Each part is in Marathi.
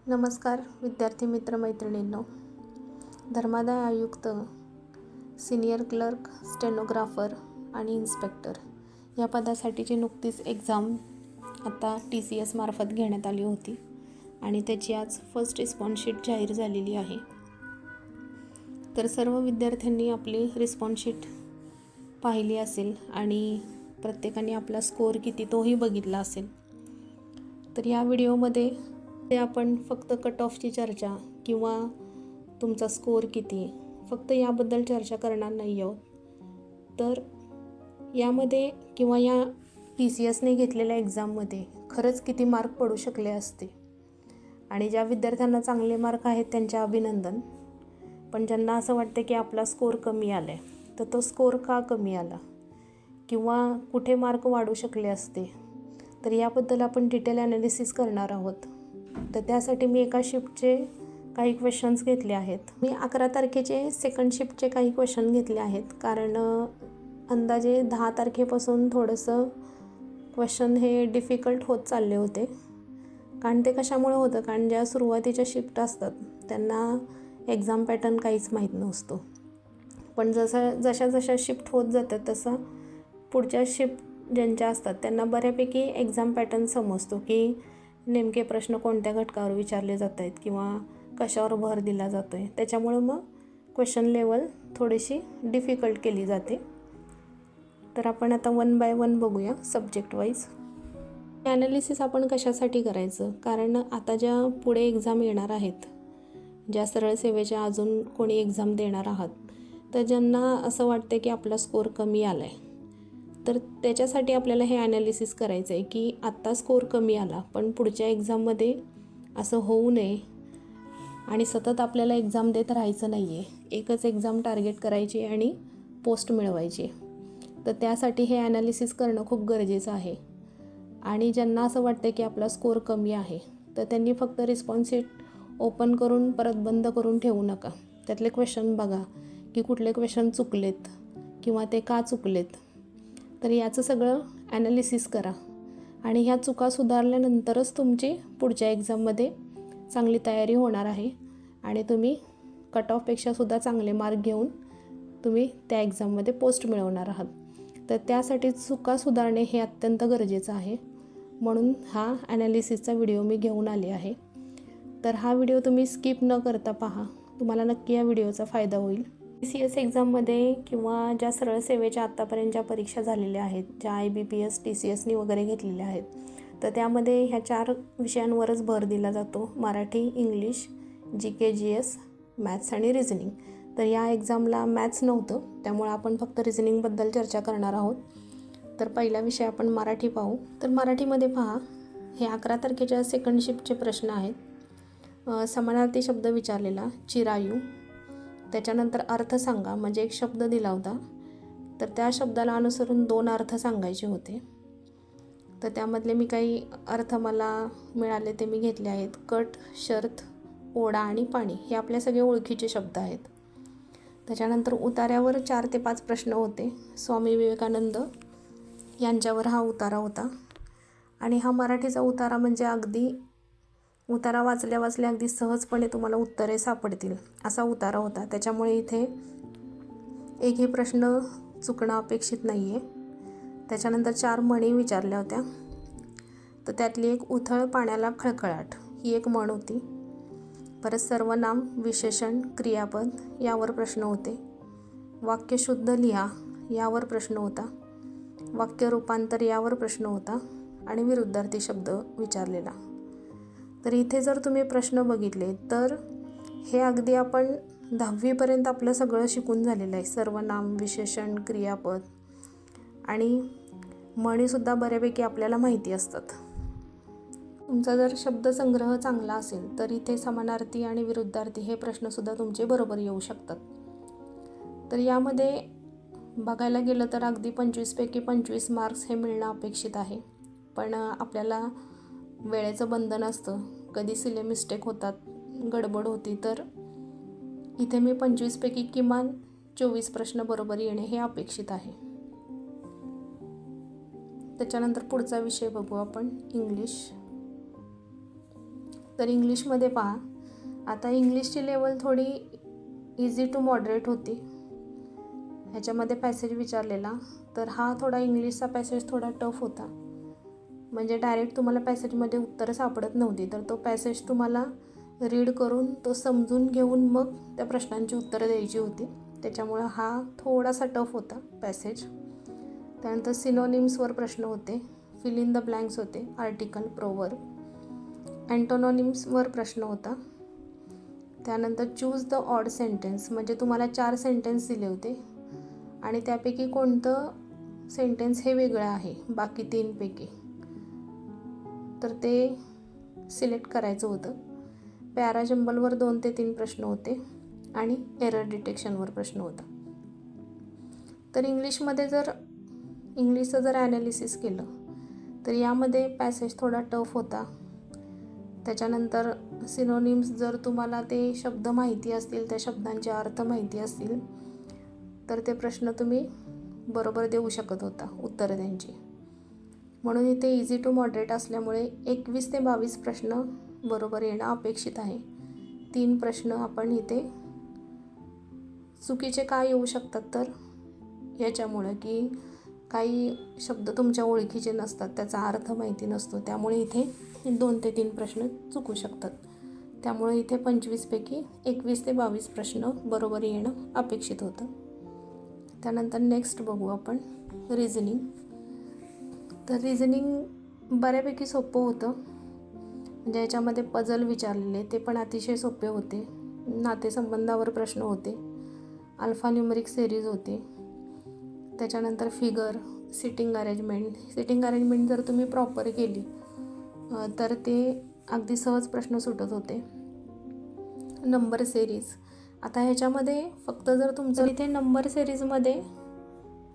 नमस्कार विद्यार्थी मित्र मैत्रिणींनो. धर्मादाय आयुक्त, सिनियर क्लर्क, स्टेनोग्राफर आणि इन्स्पेक्टर या पदासाठीची नुकतीच एक्झाम आता TCS मार्फत घेण्यात आली होती आणि त्याची आज फर्स्ट रिस्पॉन्स शीट जाहीर झालेली आहे. तर सर्व विद्यार्थ्यांनी आपली रिस्पॉन्स शीट पाहिली असेल आणि प्रत्येकाने आपला स्कोअर किती तोही बघितला असेल. तर या व्हिडिओमध्ये आपण फक्त कट ऑफची चर्चा किंवा तुमचा स्कोअर किती फक्त याबद्दल चर्चा करणार नाही आहोत. तर यामध्ये किंवा या TCSने घेतलेल्या एक्झाममध्ये खरंच किती मार्क पडू शकले असते आणि ज्या विद्यार्थ्यांना चांगले मार्क आहेत त्यांचे अभिनंदन. पण ज्यांना असं वाटते की आपला स्कोअर कमी आला आहे तर तो स्कोअर का कमी आला किंवा कुठे मार्क वाढू शकले असते, तर याबद्दल आपण डिटेल ॲनालिसिस करणार आहोत. तर त्यासाठी मी एका शिफ्टचे काही क्वेश्चन्स घेतले आहेत. मी 11 तारखेचे सेकंड शिफ्टचे काही क्वेश्चन घेतले आहेत, कारण अंदाजे 10 तारखेपासून थोडंसं क्वेश्चन हे डिफिकल्ट होत चालले होते. कारण ते कशामुळे होतं, कारण ज्या सुरुवातीच्या शिफ्ट असतात त्यांना एक्झाम पॅटर्न काहीच माहीत नसतो. पण जशा शिफ्ट होत जातात तसं पुढच्या शिफ्ट ज्यांच्या असतात त्यांना बऱ्यापैकी एक्झाम पॅटर्न समजतो की नेमके प्रश्न कोणत्या घटकावर विचारले जात आहेत किंवा कशावर भर दिला जातो आहे. त्याच्यामुळे मग क्वेश्चन लेवल थोडीशी डिफिकल्ट केली जाते. तर आपण आता 1 बाय 1 बघूया सब्जेक्ट वाईज. ॲनालिसिस आपण कशासाठी करायचं, कारण आता ज्या पुढे एक्झाम येणार आहेत, ज्या सरळ सेवेच्या अजून कोणी एक्झाम देणार आहात, तर ज्यांना असं वाटतं की आपला स्कोअर कमी आला आहे, तर त्याच्यासाठी आपल्याला हे ॲनालिसिस करायचं आहे की आत्ता स्कोअर कमी आला पण पुढच्या एक्झाममध्ये असं होऊ नये आणि सतत आपल्याला एक्झाम देत राहायचं नाही आहे. एकच एक्झाम टार्गेट करायची आणि पोस्ट मिळवायची. तर त्यासाठी हे ॲनालिसिस करणं खूप गरजेचं आहे. आणि ज्यांना असं वाटतं की आपला स्कोअर कमी आहे तर त्यांनी फक्त रिस्पॉन्स शीट ओपन करून परत बंद करून ठेवू नका. त्यातले क्वेश्चन बघा की कुठले क्वेश्चन चुकलेत किंवा ते का चुकलेत. तर याचं सगळं ॲनालिसिस करा आणि ह्या चुका सुधारल्यानंतरच तुमची पुढच्या एक्झाममध्ये चांगली तयारी होणार आहे आणि तुम्ही कट ऑफपेक्षासुद्धा चांगले मार्क घेऊन तुम्ही त्या एक्झाममध्ये पोस्ट मिळवणार आहात. तर त्यासाठी चुका सुधारणे हे अत्यंत गरजेचं आहे. म्हणून हा ॲनालिसिसचा व्हिडिओ मी घेऊन आले आहे. तर हा व्हिडिओ तुम्ही स्किप न करता पहा, तुम्हाला नक्की या व्हिडिओचा फायदा होईल. TCS एक्झाममध्ये किंवा ज्या सरळ सेवेच्या आत्तापर्यंत ज्या परीक्षा झालेल्या आहेत, ज्या IBPS TCSनी वगैरे घेतलेल्या आहेत, तर त्यामध्ये ह्या 4 विषयांवरच भर दिला जातो: Marathi, English, GK GS, maths आणि रिझनिंग. तर या एक्झामला मॅथ्स नव्हतं, त्यामुळे आपण फक्त रिझनिंगबद्दल चर्चा करणार आहोत. तर पहिला विषय आपण मराठी पाहू. तर मराठीमध्ये पहा, हे 11 तारखेच्या सेकंड शिफ्टचे प्रश्न आहेत. समानार्थी शब्द विचारलेला, चिरायू. त्याच्यानंतर अर्थ सांगा, म्हणजे एक शब्द दिला होता तर त्या शब्दाला अनुसरून 2 अर्थ सांगायचे होते. तर त्यामधले मी काही अर्थ मला मिळाले ते मी घेतले आहेत. कट, शर्त, ओढा आणि पाणी हे आपले सगळे ओळखीचे शब्द आहेत. त्याच्यानंतर उतार्यावर 4 ते 5 प्रश्न होते. स्वामी विवेकानंद यांच्यावर हा उतारा होता आणि हा मराठीचा उतारा म्हणजे अगदी उतारा वाचल्या वाचल्या अगदी सहजपणे तुम्हाला उत्तरे सापडतील असा उतारा होता. त्याच्यामुळे इथे एकही प्रश्न चुकणं अपेक्षित नाही आहे. त्याच्यानंतर 4 म्हणी विचारल्या होत्या. तर त्यातली एक उथळ पाण्याला खळखळाट ही एक म्हण होती. परत सर्वनाम, विशेषण, क्रियापद यावर प्रश्न होते. वाक्य शुद्ध लिहा यावर प्रश्न होता. वाक्य रूपांतर यावर प्रश्न होता आणि विरुद्धार्थी शब्द विचारलेला. तर इथे जर तुम्ही प्रश्न बघितले तर हे अगदी आपण 10वीपर्यंत आपलं सगळं शिकून झालेलं आहे. सर्वनाम, विशेषण, क्रियापद आणि म्हणीसुद्धा बऱ्यापैकी आपल्याला माहिती असतात. तुमचा जर शब्दसंग्रह चांगला असेल तर इथे समानार्थी आणि विरुद्धार्थी हे प्रश्नसुद्धा तुमचे बरोबर येऊ शकतात. तर यामध्ये बघायला गेलं तर अगदी 25 पैकी 25 मार्क्स हे मिळणं अपेक्षित आहे. पण आपल्याला वेळेचं बंधन असतं, कधी सिले मिस्टेक होतात, गडबड होती, तर इथे मी 25 पैकी किमान 24 प्रश्न बरोबर येणे हे अपेक्षित आहे. त्याच्यानंतर पुढचा विषय बघू आपण, इंग्लिश. तर इंग्लिशमध्ये पहा, आता इंग्लिशची लेवल थोडी इझी टू मॉडरेट होती. ह्याच्यामध्ये पॅसेज विचारलेला, तर हा थोडा इंग्लिशचा पॅसेज थोडा टफ होता. म्हणजे डायरेक्ट तुम्हाला पॅसेजमध्ये उत्तरं सापडत नव्हती, तर तो पॅसेज तुम्हाला रीड करून तो समजून घेऊन मग त्या प्रश्नांची उत्तरं द्यायची होती. त्याच्यामुळं हा थोडासा टफ होता पॅसेज. त्यानंतर सिनोनिम्सवर प्रश्न होते, फिल इन द ब्लँक्स होते, आर्टिकल, प्रोवर्ब. अँटोनॉनिम्सवर प्रश्न होता. त्यानंतर चूज द ऑड सेंटेन्स, म्हणजे तुम्हाला 4 सेंटेन्स दिले होते आणि त्यापैकी कोणतं सेंटेन्स हे वेगळं आहे बाकी 3 पैकी, तर ते सिलेक्ट करायचं होतं. पॅराजंबलवर 2 ते 3 प्रश्न होते आणि एरर डिटेक्शनवर प्रश्न होता. तर इंग्लिशचं जर ॲनालिसिस केलं तर यामध्ये पॅसेज थोडा टफ होता. त्याच्यानंतर सिनोनिम्स, जर तुम्हाला ते शब्द माहिती असतील, त्या शब्दांचे अर्थ माहिती असतील, तर ते प्रश्न तुम्ही बरोबर देऊ शकत होता उत्तरं त्यांची. म्हणून इथे इझी टू मॉडरेट असल्यामुळे 21 ते 22 प्रश्न बरोबर येणं अपेक्षित आहे. 3 प्रश्न आपण इथे चुकीचे का येऊ शकतात, तर याच्यामुळं की काही शब्द तुमच्या ओळखीचे नसतात, त्याचा अर्थ माहिती नसतो, त्यामुळे इथे 2 ते 3 प्रश्न चुकू शकतात. त्यामुळे इथे 25 पैकी 21 ते 22 प्रश्न बरोबर येणं अपेक्षित होतं. त्यानंतर नेक्स्ट बघू आपण रिझनिंग. तर रिझनिंग बऱ्यापैकी सोपं होतं. म्हणजे याच्यामध्ये पझल विचारलेले ते पण अतिशय सोपे होते. नातेसंबंधावर प्रश्न होते, अल्फान्यूमरिक सिरीज होते. त्याच्यानंतर फिगर, सिटिंग अरेंजमेंट जर तुम्ही प्रॉपर केली तर ते अगदी सहज प्रश्न सुटत होते. नंबर सिरीज, आता ह्याच्यामध्ये फक्त जर तुमचं इथे नंबर सिरीजमध्ये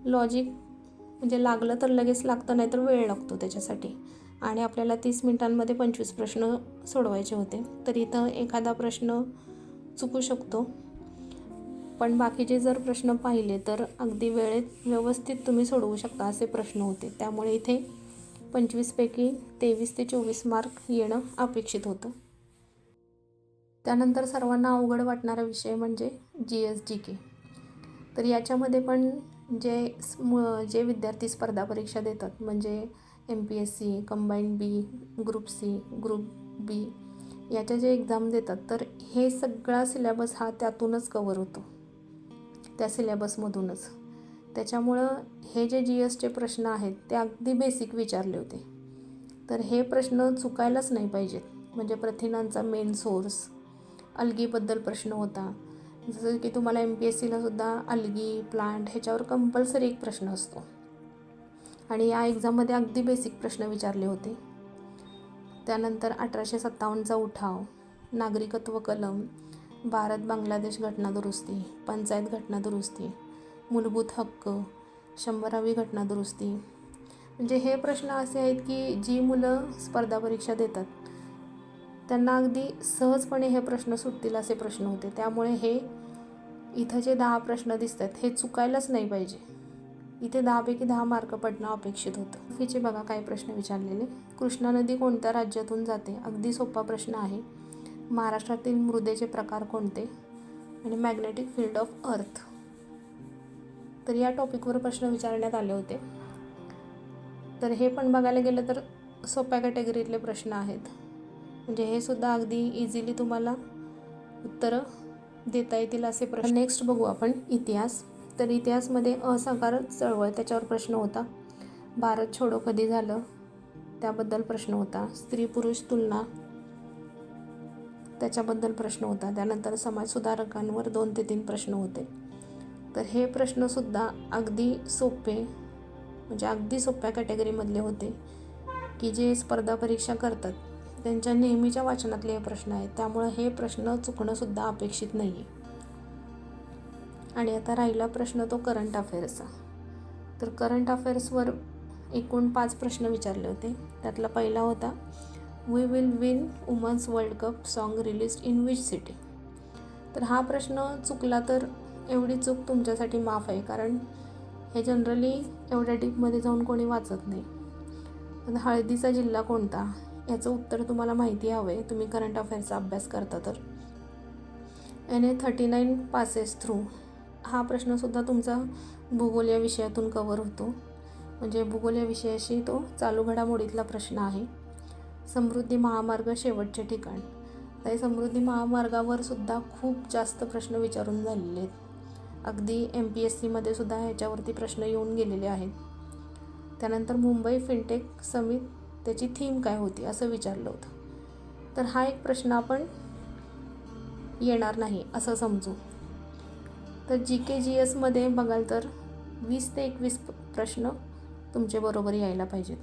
लॉजिक म्हणजे लागलं तर लगेच लागतं, नाही तर वेळ लागतो त्याच्यासाठी, आणि आपल्याला 30 मिनिटांमध्ये 25 प्रश्न सोडवायचे होते. तर इथं एखादा प्रश्न चुकू शकतो, पण बाकीचे जर प्रश्न पाहिले तर अगदी वेळेत व्यवस्थित तुम्ही सोडवू शकता असे प्रश्न होते. त्यामुळे इथे 25 पैकी 23 ते 24 मार्क येणं अपेक्षित होतं. त्यानंतर सर्वांना अवघड वाटणारा विषय म्हणजे GS-GK. तर याच्यामध्ये पण जे विद्यार्थी स्पर्धा परीक्षा देतात, म्हणजे MPSC, combined B, group C, group B याच्या जे एक्झाम देतात, तर हे सगळा सिलेबस हा त्यातूनच कवर होतो, त्या सिलेबसमधूनच. त्याच्यामुळं हे जे GSचे प्रश्न आहेत ते अगदी बेसिक विचारले होते. तर हे प्रश्न चुकायलाच नाही पाहिजेत. म्हणजे प्रथिनांचा मेन सोर्स, अल्गीबद्दल प्रश्न होता. जसं की तुम्हाला MPSCला सुद्धा अल्गी, प्लांट ह्याच्यावर कंपल्सरी एक प्रश्न असतो, आणि या एक्झाममध्ये अगदी बेसिक प्रश्न विचारले होते. त्यानंतर 1857चा उठाव, नागरिकत्व कलम, भारत बांगलादेश घटनादुरुस्ती, पंचायत घटनादुरुस्ती, मूलभूत हक्क, 100वी घटनादुरुस्ती. म्हणजे हे प्रश्न असे आहेत की जी मुलं स्पर्धा परीक्षा देतात त्यांना अगदी सहजपणे हे प्रश्न सुटतील असे प्रश्न होते. त्यामुळे हे इथं जे 10 प्रश्न दिसतात हे चुकायलाच नाही पाहिजे. इथे 10 पैकी 10 मार्क पडणं अपेक्षित होतं. हिचे बघा काय प्रश्न विचारलेले. कृष्णा नदी कोणत्या राज्यातून जाते? अगदी सोपा प्रश्न आहे. महाराष्ट्रातील मृदेचे प्रकार कोणते? आणि मॅग्नेटिक फील्ड ऑफ अर्थ. तर या टॉपिकवर प्रश्न विचारण्यात आले होते. तर हे पण बघायला गेलं तर सोप्या कॅटेगरीतले प्रश्न आहेत. म्हणजे हे सुद्धा अगदी इझिली तुम्हाला उत्तरं देता येतील असे प्रश्न. नेक्स्ट बघू आपण इतिहास. तर इतिहासमध्ये असहकार चळवळ त्याच्यावर प्रश्न होता. भारत छोडो कधी झालं त्याबद्दल प्रश्न होता. स्त्री पुरुष तुलना त्याच्याबद्दल प्रश्न होता. त्यानंतर समाजसुधारकांवर 2 ते 3 प्रश्न होते. तर हे प्रश्नसुद्धा अगदी सोपे, म्हणजे अगदी सोप्या कॅटेगरीमधले होते की जे स्पर्धा परीक्षा करतात त्यांच्या नेहमीच्या वाचनातले हे प्रश्न आहेत. त्यामुळे हे प्रश्न चुकणंसुद्धा अपेक्षित नाही आहे. आणि आता राहिला प्रश्न तो करंट अफेअर्सचा. तर करंट अफेअर्सवर एकूण 5 प्रश्न विचारले होते. त्यातला पहिला होता, we will win women's world cup song released in which city. तर हा प्रश्न चुकला तर एवढी चूक तुमच्यासाठी माफ आहे, कारण हे जनरली एवढ्या डीपमध्ये जाऊन कोणी वाचत नाही. हळदीचा जिल्हा कोणता? याचं उत्तर तुम्हाला माहिती हवं आहे, तुम्ही करंट अफेअर्सचा अभ्यास करता तर. NA39 पासेस थ्रू हा प्रश्नसुद्धा तुमचा भूगोल या विषयातून कवर होतो. म्हणजे भूगोल या विषयाशी तो चालू घडामोडीतला प्रश्न आहे. समृद्धी महामार्ग शेवटचे ठिकाण. तर समृद्धी महामार्गावर सुद्धा खूप जास्त प्रश्न विचारून झालेले आहेत. अगदी MPSCमध्ये सुद्धा ह्याच्यावरती प्रश्न येऊन गेलेले आहेत. त्यानंतर मुंबई फिनटेक समिट, त्याची थीम काय होती असं विचारलं होतं. तर हा एक प्रश्न आपण येणार नाही असं समजू. तर GK GSमध्ये बघाल तर 20 ते 21 प्रश्न तुमचे बरोबर यायला पाहिजेत.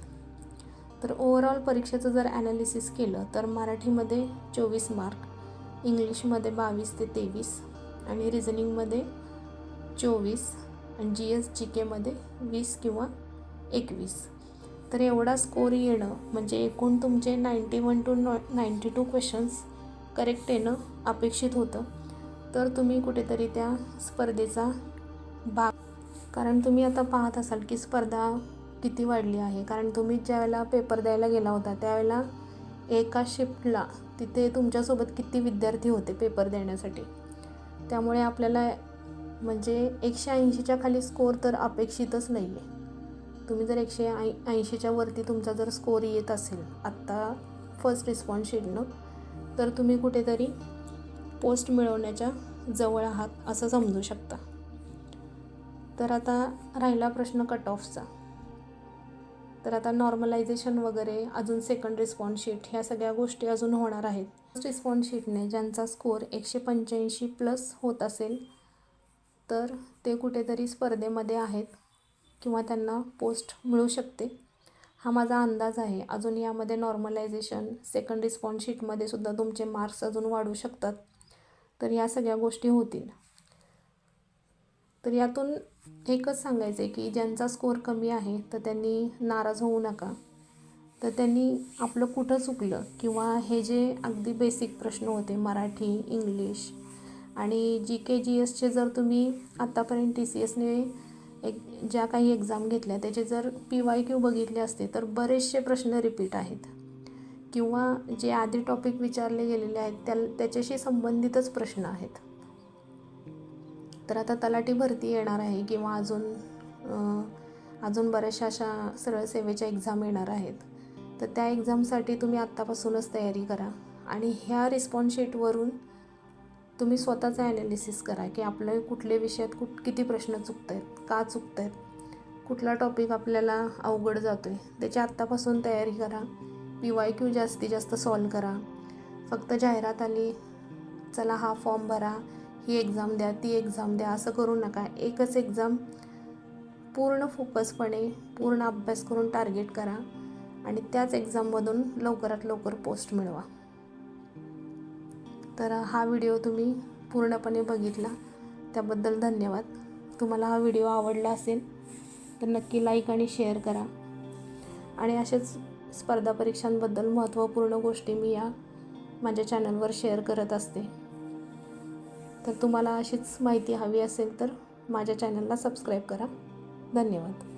तर ओव्हरऑल परीक्षेचं जर ॲनालिसिस केलं तर मराठीमध्ये 24 मार्क, इंग्लिशमध्ये 22 ते 23 आणि रिझनिंगमध्ये 24 आणि GS GKमध्ये 20 किंवा 21. तर एवढा स्कोर येणं म्हणजे एकूण तुमचे 91 to 92 क्वेश्चन्स करेक्ट येणं अपेक्षित होतं. तर तुम्ही कुठेतरी त्या स्पर्धेचा भाग, कारण तुम्ही आता पाहत असाल की स्पर्धा किती वाढली आहे. कारण तुम्ही ज्यावेळेला पेपर द्यायला गेला होता त्यावेळेला एका शिफ्टला तिथे तुमच्यासोबत किती विद्यार्थी होते पेपर देण्यासाठी. त्यामुळे आपल्याला म्हणजे 180च्या खाली स्कोर तर अपेक्षितच नाही आहे. तुम्ही जर 180च्या वरती तुमचा जर स्कोर येत असेल आत्ता फर्स्ट रिस्पॉन्स शीटनं, तर तुम्ही कुठेतरी पोस्ट मिळवण्याच्या जवळ आहात असं समजू शकता. तर आता राहिला प्रश्न कट ऑफचा. तर आता नॉर्मलायझेशन वगैरे अजून सेकंड रिस्पॉन्स शीट ह्या सगळ्या गोष्टी अजून होणार आहेत. फर्स्ट रिस्पॉन्स शीटने ज्यांचा स्कोर 185+ होत असेल तर ते कुठेतरी स्पर्धेमध्ये आहेत किंवा त्यांना पोस्ट मिळू शकते, हा माझा अंदाज आहे. अजून यामध्ये नॉर्मलायझेशन, सेकंड रिस्पॉन्स शीटमध्ये सुद्धा तुमचे मार्क्स अजून वाढू शकतात. तर या सगळ्या गोष्टी होतील. तर यातून एकच सांगायचं आहे की ज्यांचा स्कोर कमी आहे तर त्यांनी नाराज होऊ नका. तर त्यांनी आपलं कुठं चुकलं किंवा हे जे अगदी बेसिक प्रश्न होते मराठी, इंग्लिश आणि GK GSचे जर तुम्ही आत्तापर्यंत TCSने ज्या काही एक्झाम घेतल्या त्याचे जर PYQ बघितले असते तर बरेचसे प्रश्न रिपीट आहेत किंवा जे आधी टॉपिक विचारले गेलेले आहेत त्याच्याशी संबंधितच प्रश्न आहेत. तर आता तलाठी भरती येणार आहे किंवा अजून बऱ्याचशा अशा सरळ सेवेच्या एक्झाम येणार आहेत. तर त्या एक्झामसाठी तुम्ही आत्तापासूनच तयारी करा आणि ह्या रिस्पॉन्स शीटवरून तुम्ही स्वतःचं ॲनालिसिस करा की आपल्या कुठल्या विषयात किती प्रश्न चुकत आहेत, का चुकत आहेत, कुठला टॉपिक आपल्याला अवघड जातो आहे, त्याची आत्तापासून तयारी करा. PYQ जास्तीत जास्त सॉल्व करा. फक्त जाहिरात आली चला हा फॉर्म भरा, ही एक्झाम द्या, ती एक्झाम द्या असं करू नका. एकच एक्झाम पूर्ण फोकसपणे पूर्ण अभ्यास करून टार्गेट करा आणि त्याच एक्झाममधून लवकरात लवकर पोस्ट मिळवा. तर हा व्हिडिओ तुम्ही पूर्णपणे बघितला त्याबद्दल धन्यवाद. तुम्हाला हा व्हिडिओ आवडला असेल तर नक्की लाईक आणि शेअर करा आणि असेच स्पर्धा परीक्षांबद्दल महत्त्वपूर्ण गोष्टी मी या माझ्या चॅनलवर शेअर करत असते. तर तुम्हाला अशीच माहिती हवी असेल तर माझ्या चॅनलला सबस्क्राईब करा. धन्यवाद.